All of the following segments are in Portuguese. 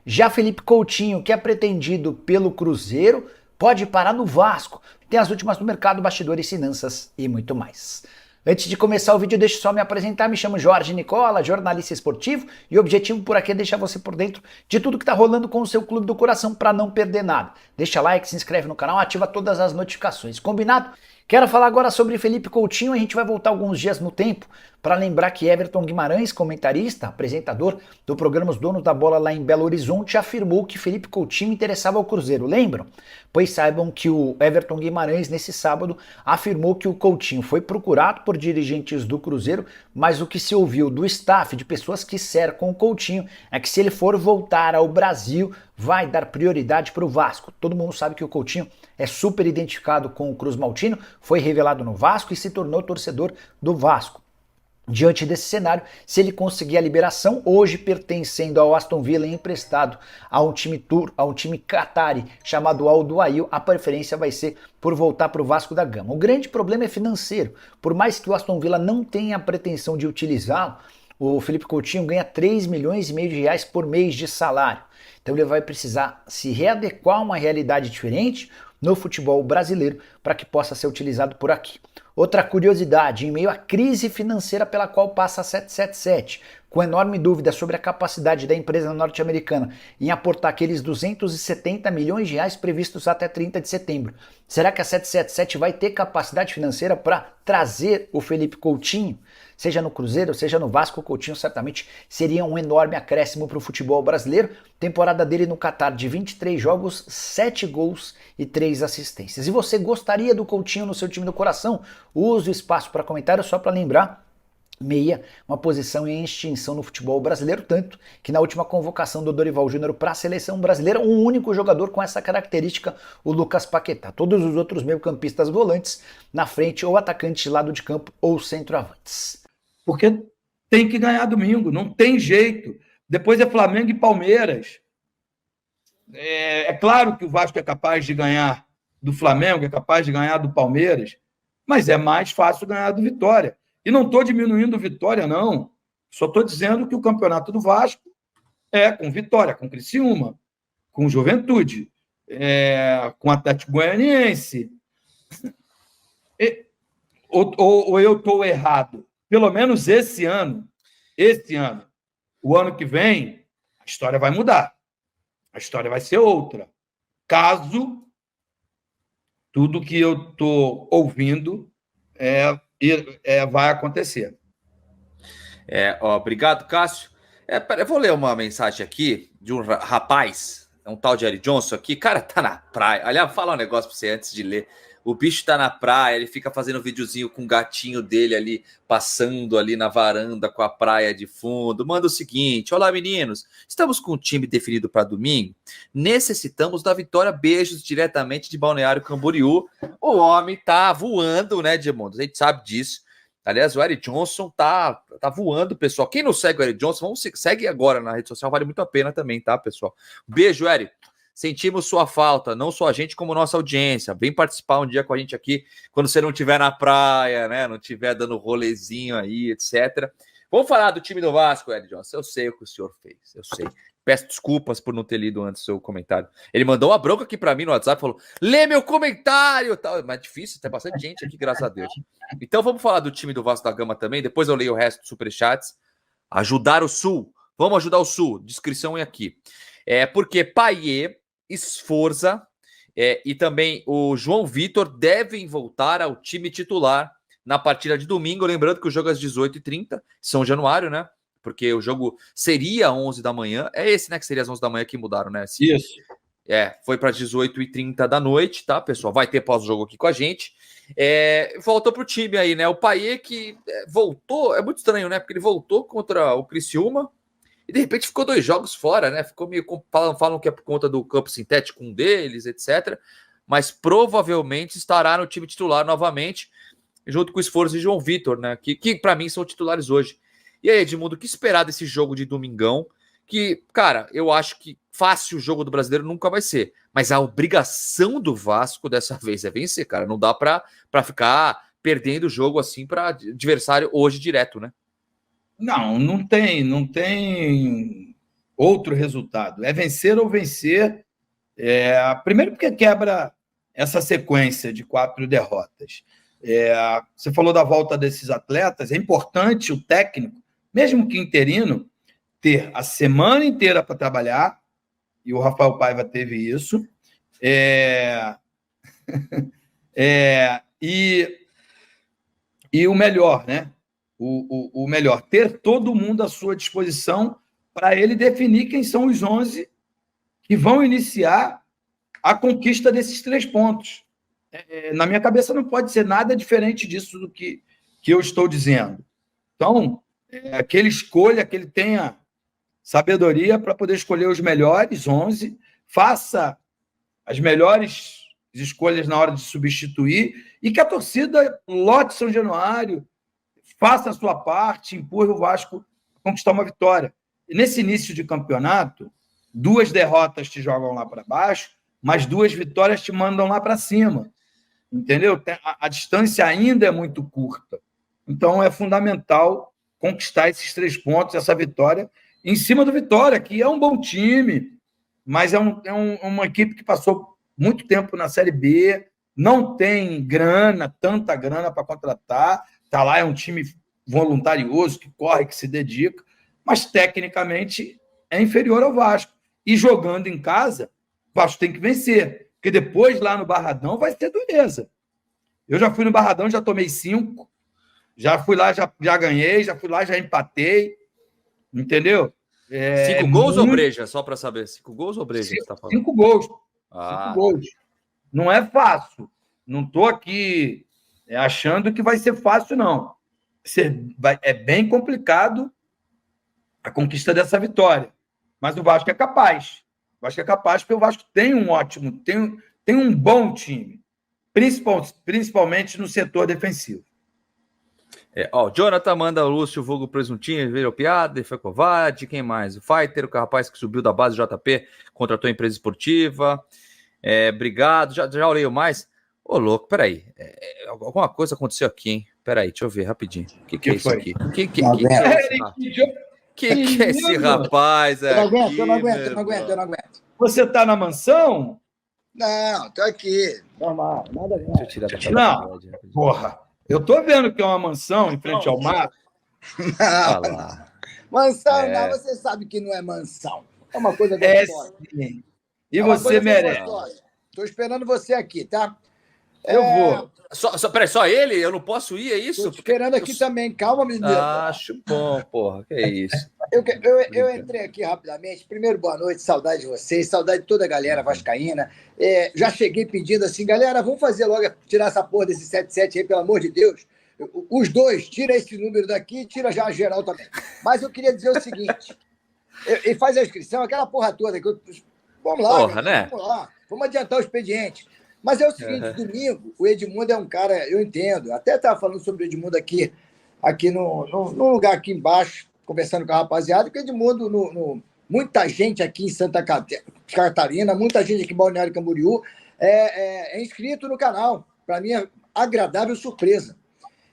Já Felipe Coutinho, que é pretendido pelo Cruzeiro, pode parar no Vasco. Tem as últimas no mercado, bastidores, finanças e muito mais. Antes de começar o vídeo, deixa eu só me apresentar. Me chamo Jorge Nicola, jornalista esportivo, e o objetivo por aqui é deixar você por dentro de tudo que está rolando com o seu clube do coração para não perder nada. Deixa like, se inscreve no canal, ativa todas as notificações. Combinado? Quero falar agora sobre Felipe Coutinho. A gente vai voltar alguns dias no tempo para lembrar que Everton Guimarães, comentarista, apresentador do programa Os Donos da Bola lá em Belo Horizonte, afirmou que Felipe Coutinho interessava ao Cruzeiro. Lembram? Pois saibam que o Everton Guimarães, nesse sábado, afirmou que o Coutinho foi procurado por dirigentes do Cruzeiro, mas o que se ouviu do staff, de pessoas que cercam o Coutinho, é que se ele for voltar ao Brasil, vai dar prioridade para o Vasco. Todo mundo sabe que o Coutinho é super identificado com o Cruz Maltino, foi revelado no Vasco e se tornou torcedor do Vasco. Diante desse cenário, se ele conseguir a liberação, hoje pertencendo ao Aston Villa e emprestado a um time qatari chamado Al Duhail, a preferência vai ser por voltar para o Vasco da Gama. O grande problema é financeiro. Por mais que o Aston Villa não tenha a pretensão de utilizá-lo, o Felipe Coutinho ganha 3 milhões e meio de reais por mês de salário. Então ele vai precisar se readequar a uma realidade diferente no futebol brasileiro para que possa ser utilizado por aqui. Outra curiosidade, em meio à crise financeira pela qual passa a 777, com enorme dúvida sobre a capacidade da empresa norte-americana em aportar aqueles 270 milhões de reais previstos até 30 de setembro. Será que a 777 vai ter capacidade financeira para trazer o Felipe Coutinho? Seja no Cruzeiro, seja no Vasco, o Coutinho certamente seria um enorme acréscimo para o futebol brasileiro. Temporada dele no Catar de 23 jogos, 7 gols e 3 assistências. E você gostaria do Coutinho no seu time do coração? Use o espaço para comentário só para lembrar. Meia, uma posição em extinção no futebol brasileiro, tanto que na última convocação do Dorival Júnior para a seleção brasileira, um único jogador com essa característica, o Lucas Paquetá. Todos os outros meio-campistas volantes na frente, ou atacantes de lado de campo, ou centroavantes. Porque tem que ganhar domingo, não tem jeito. Depois é Flamengo e Palmeiras. É claro que o Vasco é capaz de ganhar do Flamengo, é capaz de ganhar do Palmeiras, mas é mais fácil ganhar do Vitória. E não estou diminuindo o Vitória, não. Só estou dizendo que o campeonato do Vasco é com Vitória, com Criciúma, com Juventude, com Atlético Goianiense. Ou eu estou errado? Pelo menos esse ano, o ano que vem, a história vai mudar. A história vai ser outra. Caso tudo que eu estou ouvindo vai acontecer. Obrigado, Cássio. Eu vou ler uma mensagem aqui de um rapaz, um tal de Eric Johnson aqui. Cara, tá na praia. Aliás, vou falar um negócio pra você antes de ler. O bicho tá na praia, ele fica fazendo um videozinho com o gatinho dele ali, passando ali na varanda com a praia de fundo. Manda o seguinte: olá, meninos, estamos com o time definido para domingo? Necessitamos da vitória. Beijos diretamente de Balneário Camboriú. O homem tá voando, né, Edmundo? A gente sabe disso. Aliás, o Eric Johnson tá voando, pessoal. Quem não segue o Eric Johnson, segue agora na rede social, vale muito a pena também, tá, pessoal? Beijo, Eric. Sentimos sua falta, não só a gente, como nossa audiência. Vem participar um dia com a gente aqui, quando você não estiver na praia, né? Não estiver dando rolezinho aí, etc. Vamos falar do time do Vasco, Ed Johnson. Eu sei o que o senhor fez, eu sei. Peço desculpas por não ter lido antes o seu comentário. Ele mandou uma bronca aqui para mim no WhatsApp, falou: lê meu comentário, tal. Mas é difícil, tem bastante gente aqui, graças a Deus. Então vamos falar do time do Vasco da Gama também, depois eu leio o resto dos superchats. Ajudar o Sul. Vamos ajudar o Sul. Descrição é aqui. Porque Payet, Sforza e também o João Vitor devem voltar ao time titular na partida de domingo. Lembrando que o jogo é às 18h30, São Januário, né? Porque o jogo seria às 11 da manhã. É esse, né? Que seria às 11 da manhã que mudaram, né? Isso. Foi para 18h30 da noite, tá, pessoal? Vai ter pós-jogo aqui com a gente. Voltou pro time aí, né? O Payet que voltou, é muito estranho, né? Porque ele voltou contra o Criciúma e de repente ficou 2 jogos fora, né? Ficou meio. Falam que é por conta do campo sintético, um deles, etc. Mas provavelmente estará no time titular novamente, junto com o Sforza e João Vitor, né? Que para mim são titulares hoje. E aí, Edmundo, o que esperar desse jogo de domingão? Que, cara, eu acho que fácil o jogo do brasileiro nunca vai ser. Mas a obrigação do Vasco dessa vez é vencer, cara. Não dá para ficar perdendo o jogo assim para adversário hoje direto, né? Não tem outro resultado. É vencer ou vencer. Primeiro porque quebra essa sequência de 4 derrotas. Você falou da volta desses atletas. É importante o técnico, mesmo que interino, ter a semana inteira para trabalhar, e o Rafael Paiva teve isso. E o melhor, né? O melhor, ter todo mundo à sua disposição para ele definir quem são os 11 que vão iniciar a conquista desses 3 pontos. Na minha cabeça não pode ser nada diferente disso do que eu estou dizendo. Então, que ele escolha, que ele tenha sabedoria para poder escolher os melhores 11, faça as melhores escolhas na hora de substituir e que a torcida lote São Januário, faça a sua parte, empurre o Vasco a conquistar uma vitória. E nesse início de campeonato, 2 derrotas te jogam lá para baixo, mas 2 vitórias te mandam lá para cima. Entendeu? A distância ainda é muito curta. Então, é fundamental conquistar esses 3 pontos, essa vitória, em cima do Vitória, que é um bom time, mas é uma equipe que passou muito tempo na Série B, não tem tanta grana para contratar, está lá, é um time voluntarioso, que corre, que se dedica, mas tecnicamente é inferior ao Vasco. E jogando em casa, o Vasco tem que vencer, porque depois lá no Barradão vai ser dureza. Eu já fui no Barradão, já tomei 5, já fui lá, já ganhei, já fui lá, já empatei, entendeu? 5 gols ou breja? Só para saber, 5 gols ou breja? 5 gols. 5 gols. Não é fácil. Não estou aqui achando que vai ser fácil, não. É bem complicado a conquista dessa vitória. Mas o Vasco é capaz. O Vasco é capaz porque o Vasco tem um ótimo, tem um bom time, principalmente no setor defensivo. O Jonathan manda o Lúcio Vulgo Presuntinho, virou piada, foi covarde. Quem mais? O Fighter, o rapaz que subiu da base do JP, contratou a empresa esportiva. Obrigado. Já olhei mais. Ô, louco, peraí. Alguma coisa aconteceu aqui, hein? Peraí, deixa eu ver rapidinho. O que é isso aqui? O que é esse rapaz aqui? Eu não aguento. Você tá na mansão? Não, tô aqui. Normal, nada a ver. Deixa eu tirar da tela. Não, porra. Eu tô vendo que é uma mansão em frente ao mar. Não, mansão, não, você sabe que não é mansão. É uma coisa gostosa. Sim. E você merece. Tô esperando você aqui, tá? Eu vou. Peraí, só ele? Eu não posso ir, é isso? Tô esperando aqui também. Calma, menino. Acho bom, porra. Que é isso? Eu entrei aqui rapidamente. Primeiro, boa noite, saudade de vocês, saudade de toda a galera vascaína. Já cheguei pedindo assim, galera, vamos fazer logo, tirar essa porra desse 77 aí, pelo amor de Deus. Os 2, tira esse número daqui, tira já a geral também. Mas eu queria dizer o seguinte, e faz a inscrição, aquela porra toda. Vamos lá, porra, né? Vamos lá, vamos adiantar o expediente. Mas é o seguinte, domingo, o Edmundo é um cara, eu entendo, até estava falando sobre o Edmundo aqui no lugar aqui embaixo, conversando com a rapaziada, que o Edmundo, muita gente aqui em Santa Catarina, muita gente aqui em Balneário Camboriú, é inscrito no canal. Para mim é agradável surpresa.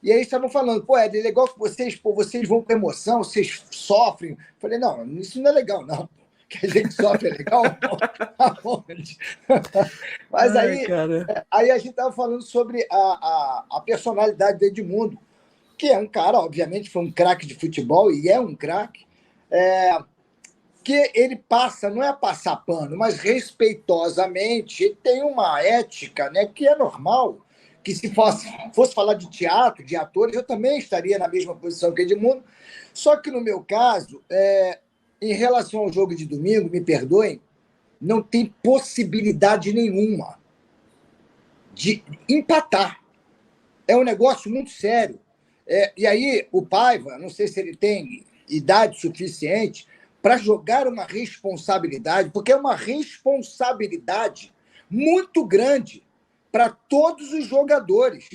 E aí estavam falando, é legal que vocês vão com emoção, vocês sofrem. Falei, não, isso não é legal, não. Que a gente sofre é legal? Mas aí a gente estava falando sobre a personalidade do Edmundo, que é um cara, obviamente, foi um craque de futebol e é um craque, que ele passa, não é passar pano, mas respeitosamente, ele tem uma ética, né, que é normal, que se fosse falar de teatro, de atores, eu também estaria na mesma posição que Edmundo, só que no meu caso, em relação ao jogo de domingo, me perdoem, não tem possibilidade nenhuma de empatar. É um negócio muito sério. E aí, o Paiva, não sei se ele tem idade suficiente para jogar uma responsabilidade, porque é uma responsabilidade muito grande para todos os jogadores.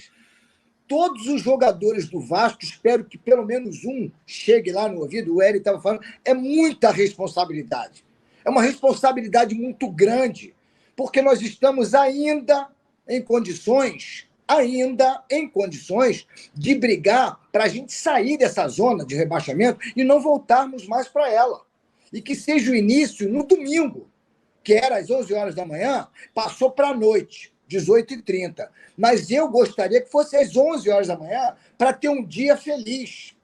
Todos os jogadores do Vasco, espero que pelo menos um chegue lá no ouvido, o Hélio estava falando, é muita responsabilidade. É uma responsabilidade muito grande, porque nós estamos ainda em condições de brigar para a gente sair dessa zona de rebaixamento e não voltarmos mais para ela. e que seja o início no domingo, que era às 11 horas da manhã, passou para a noite, 18h30. Mas eu gostaria que fosse às 11 horas da manhã para ter um dia feliz,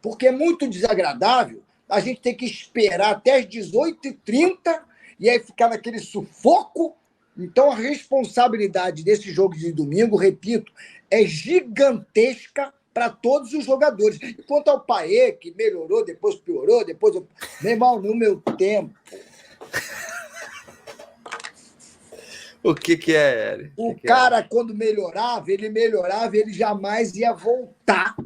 porque é muito desagradável a gente ter que esperar até às 18h30 e aí ficar naquele sufoco. Então, a responsabilidade desse jogo de domingo, repito, é gigantesca para todos os jogadores. E quanto ao Paê, que melhorou, depois piorou, depois... Meu irmão, no meu tempo... O que é, Eri? O cara, quando melhorava, ele jamais ia voltar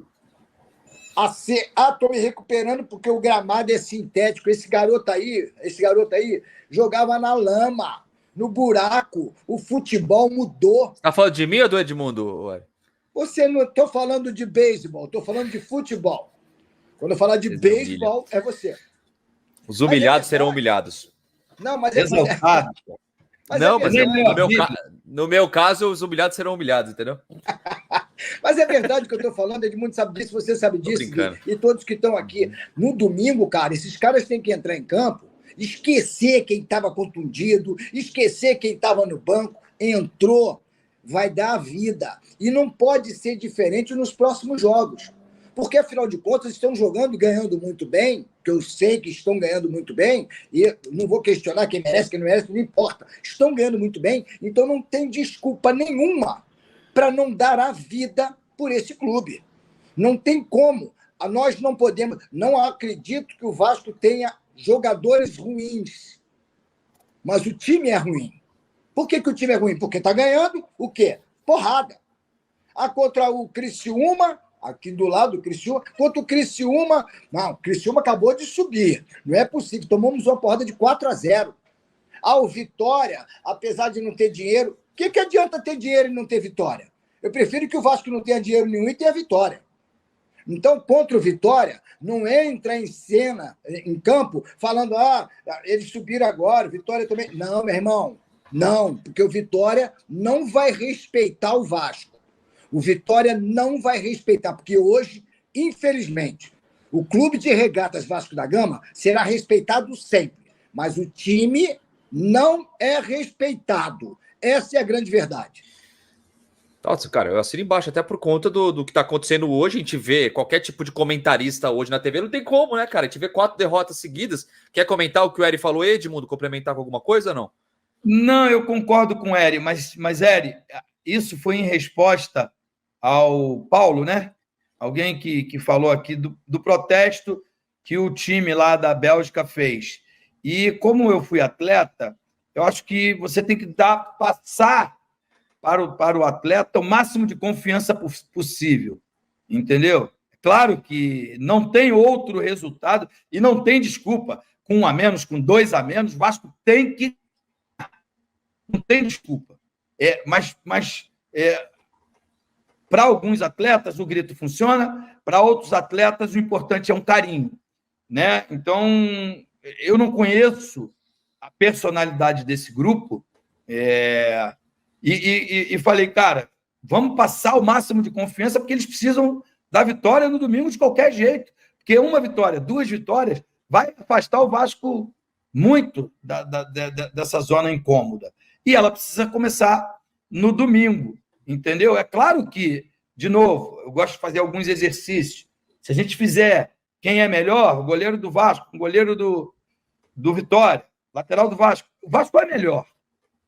a ser... tô me recuperando porque o gramado é sintético. Esse garoto aí jogava na lama, no buraco. O futebol mudou. Tá falando de mim ou do Edmundo, Eri? Você não... Estou falando de beisebol, estou falando de futebol. Quando eu falar de beisebol, é você. Os humilhados serão humilhados. Não, mas exaltado. No meu caso, os humilhados serão humilhados, entendeu? Mas é verdade o que eu estou falando, Edmundo sabe disso, você sabe disso, e todos que estão aqui. No domingo, cara, esses caras têm que entrar em campo, esquecer quem estava contundido, esquecer quem estava no banco, entrou, vai dar a vida. E não pode ser diferente nos próximos jogos. Porque, afinal de contas, estão jogando e ganhando muito bem, que eu sei que estão ganhando muito bem, e não vou questionar quem merece, quem não merece, não importa. Estão ganhando muito bem, então não tem desculpa nenhuma para não dar a vida por esse clube. Não tem como. Nós não podemos... Não acredito que o Vasco tenha jogadores ruins, mas o time é ruim. Por que o time é ruim? Porque está ganhando o quê? Porrada. Contra o Criciúma... Aqui do lado do Criciúma, contra o Criciúma... Não, o Criciúma acabou de subir. Não é possível. Tomamos uma porrada de 4-0. O Vitória, apesar de não ter dinheiro... O que adianta ter dinheiro e não ter vitória? Eu prefiro que o Vasco não tenha dinheiro nenhum e tenha vitória. Então, contra o Vitória, não entra em cena, em campo, falando, eles subiram agora, Vitória também... Não, meu irmão, não, porque o Vitória não vai respeitar o Vasco. O Vitória não vai respeitar, porque hoje, infelizmente, o Clube de Regatas Vasco da Gama será respeitado sempre, mas o time não é respeitado. Essa é a grande verdade. Nossa, cara, eu assino embaixo, até por conta do que tá acontecendo hoje. A gente vê qualquer tipo de comentarista hoje na TV, não tem como, né, cara? A gente vê 4 derrotas seguidas. Quer comentar o que o Eri falou, Edmundo? Complementar com alguma coisa ou não? Não, eu concordo com o Eri, mas Eri, isso foi em resposta ao Paulo, né? Alguém que falou aqui do protesto que o time lá da Bélgica fez. E como eu fui atleta, eu acho que você tem que passar para o atleta o máximo de confiança possível, entendeu? Claro que não tem outro resultado e não tem desculpa. Com 1 a menos, com 2 a menos, o Vasco tem que... Não tem desculpa. Mas para alguns atletas o grito funciona, para outros atletas o importante é um carinho, né? Então, eu não conheço a personalidade desse grupo e falei, cara, vamos passar o máximo de confiança porque eles precisam da vitória no domingo de qualquer jeito, porque 1 vitória, 2 vitórias vai afastar o Vasco muito dessa zona incômoda. E ela precisa começar no domingo, entendeu? É claro que, de novo, eu gosto de fazer alguns exercícios. Se a gente fizer quem é melhor, o goleiro do Vasco, o goleiro do Vitória, lateral do Vasco, o Vasco é melhor.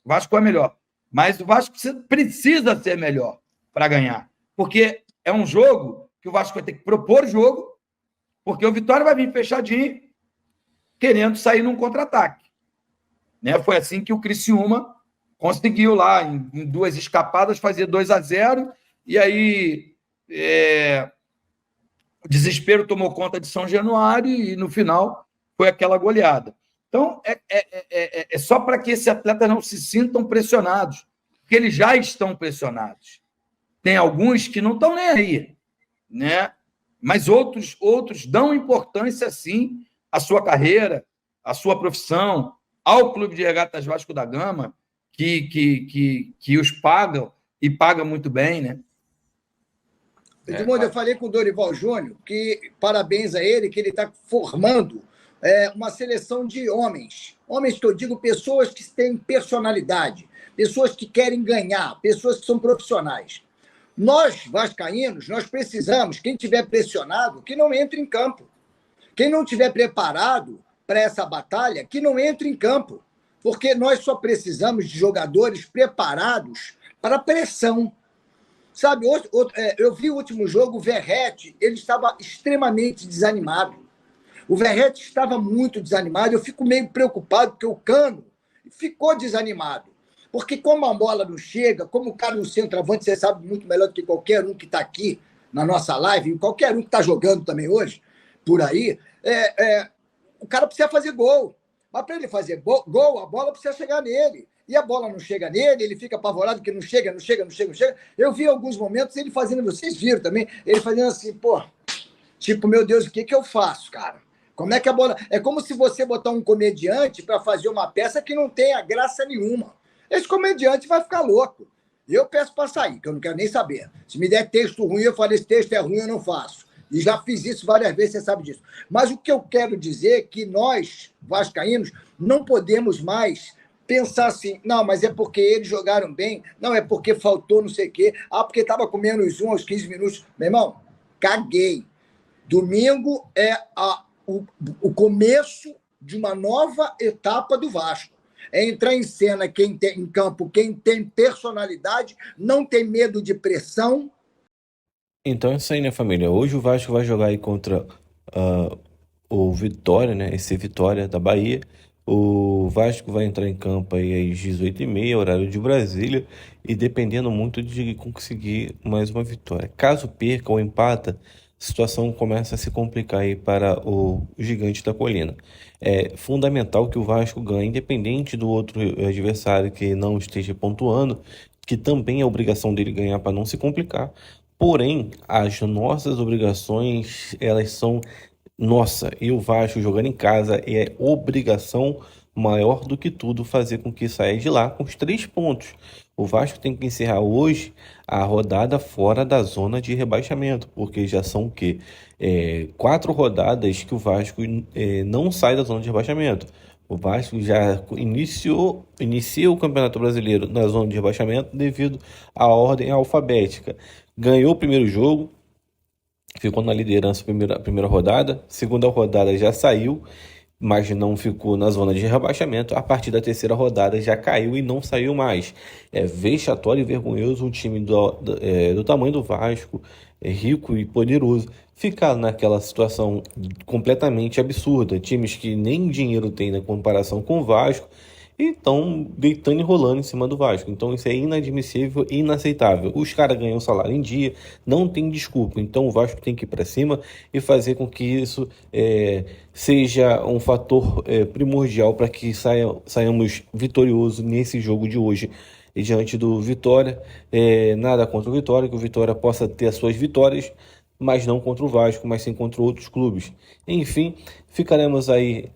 O Vasco é melhor. Mas o Vasco precisa ser melhor para ganhar. Porque é um jogo que o Vasco vai ter que propor o jogo, porque o Vitória vai vir fechadinho, querendo sair num contra-ataque. Né? Foi assim que o Criciúma conseguiu lá, em 2 escapadas, fazer 2-0, e aí o desespero tomou conta de São Januário e, no final, foi aquela goleada. Então, é só para que esses atletas não se sintam pressionados, porque eles já estão pressionados. Tem alguns que não estão nem aí, né? Mas outros dão importância, sim, à sua carreira, à sua profissão, ao Clube de Regatas Vasco da Gama, que os pagam e paga muito bem, né? Edmundo, eu falei com o Dorival Júnior que parabéns a ele, que ele está formando uma seleção de homens. Homens que eu digo, pessoas que têm personalidade, pessoas que querem ganhar, pessoas que são profissionais. Nós, vascaínos, nós precisamos, quem tiver pressionado, que não entre em campo. Quem não tiver preparado para essa batalha, que não entre em campo. Porque nós só precisamos de jogadores preparados para pressão. Sabe, eu vi o último jogo, o Verratti, ele estava extremamente desanimado. O Verratti estava muito desanimado, eu fico meio preocupado, porque o Cano ficou desanimado. Porque como a bola não chega, como o cara no centroavante, você sabe muito melhor do que qualquer um que está aqui na nossa live, e qualquer um que está jogando também hoje, por aí, o cara precisa fazer gol. Mas para ele fazer gol, a bola precisa chegar nele. E a bola não chega nele, ele fica apavorado que não chega. Eu vi alguns momentos ele fazendo, vocês viram também, ele fazendo assim, pô, tipo, meu Deus, o que eu faço, cara? Como é que a bola... É como se você botar um comediante para fazer uma peça que não tenha graça nenhuma. Esse comediante vai ficar louco. Eu peço para sair, que eu não quero nem saber. Se me der texto ruim, eu falo, esse texto é ruim, eu não faço. E já fiz isso várias vezes, você sabe disso. Mas o que eu quero dizer é que nós, vascaínos, não podemos mais pensar assim, não, mas é porque eles jogaram bem, não, é porque faltou não sei o quê, porque estava com menos 1 aos 15 minutos. Meu irmão, caguei. Domingo é o começo de uma nova etapa do Vasco. É entrar em cena em campo quem tem personalidade, não tem medo de pressão. Então é isso aí, né, família? Hoje o Vasco vai jogar aí contra o Vitória, né? Esse Vitória da Bahia. O Vasco vai entrar em campo aí às 18h30, horário de Brasília, e dependendo muito de conseguir mais uma vitória. Caso perca ou empata, a situação começa a se complicar aí para o Gigante da Colina. É fundamental que o Vasco ganhe, independente do outro adversário que não esteja pontuando, que também é obrigação dele ganhar para não se complicar. Porém, as nossas obrigações, elas são nossa, e o Vasco jogando em casa é obrigação maior do que tudo fazer com que saia de lá com os 3 pontos. O Vasco tem que encerrar hoje a rodada fora da zona de rebaixamento, porque já são o quê? 4 rodadas que o Vasco não sai da zona de rebaixamento. O Vasco já inicia o Campeonato Brasileiro na zona de rebaixamento devido à ordem alfabética. Ganhou o primeiro jogo, ficou na liderança primeira rodada, segunda rodada já saiu, mas não ficou na zona de rebaixamento. A partir da terceira rodada já caiu e não saiu mais. É vexatório e vergonhoso um time do tamanho do Vasco, rico e poderoso, ficar naquela situação completamente absurda. Times que nem dinheiro tem na comparação com o Vasco e estão deitando e rolando em cima do Vasco. Então isso é inadmissível e inaceitável. Os caras ganham salário em dia, não tem desculpa. Então o Vasco tem que ir para cima e fazer com que isso seja um fator primordial para que saiamos vitoriosos nesse jogo de hoje. E diante do Vitória, nada contra o Vitória, que o Vitória possa ter as suas vitórias, mas não contra o Vasco, mas sim contra outros clubes. Enfim, ficaremos aí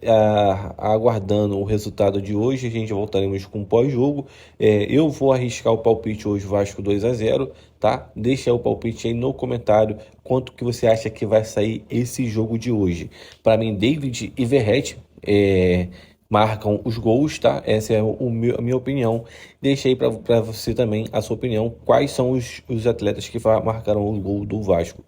aguardando o resultado de hoje. A gente voltaremos com pós-jogo. Eu vou arriscar o palpite hoje, Vasco 2-0, tá? Deixa o palpite aí no comentário quanto que você acha que vai sair esse jogo de hoje. Para mim, David e Verratti marcam os gols, tá? Essa é a minha opinião. Deixa aí para você também a sua opinião. Quais são os atletas que marcaram o gol do Vasco?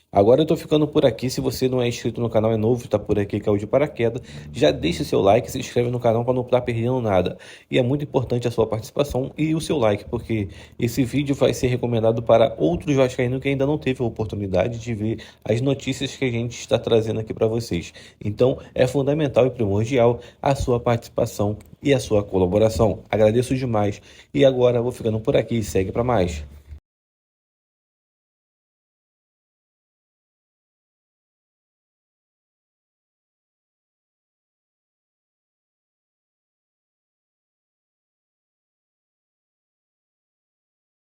Agora eu tô ficando por aqui. Se você não é inscrito no canal, é novo, tá por aqui, caiu de paraquedas, já deixa seu like, se inscreve no canal para não estar perdendo nada. E é muito importante a sua participação e o seu like, porque esse vídeo vai ser recomendado para outros vascaínos que ainda não teve a oportunidade de ver as notícias que a gente está trazendo aqui para vocês. Então é fundamental e primordial a sua participação e a sua colaboração. Agradeço demais. E agora eu vou ficando por aqui. Segue para mais.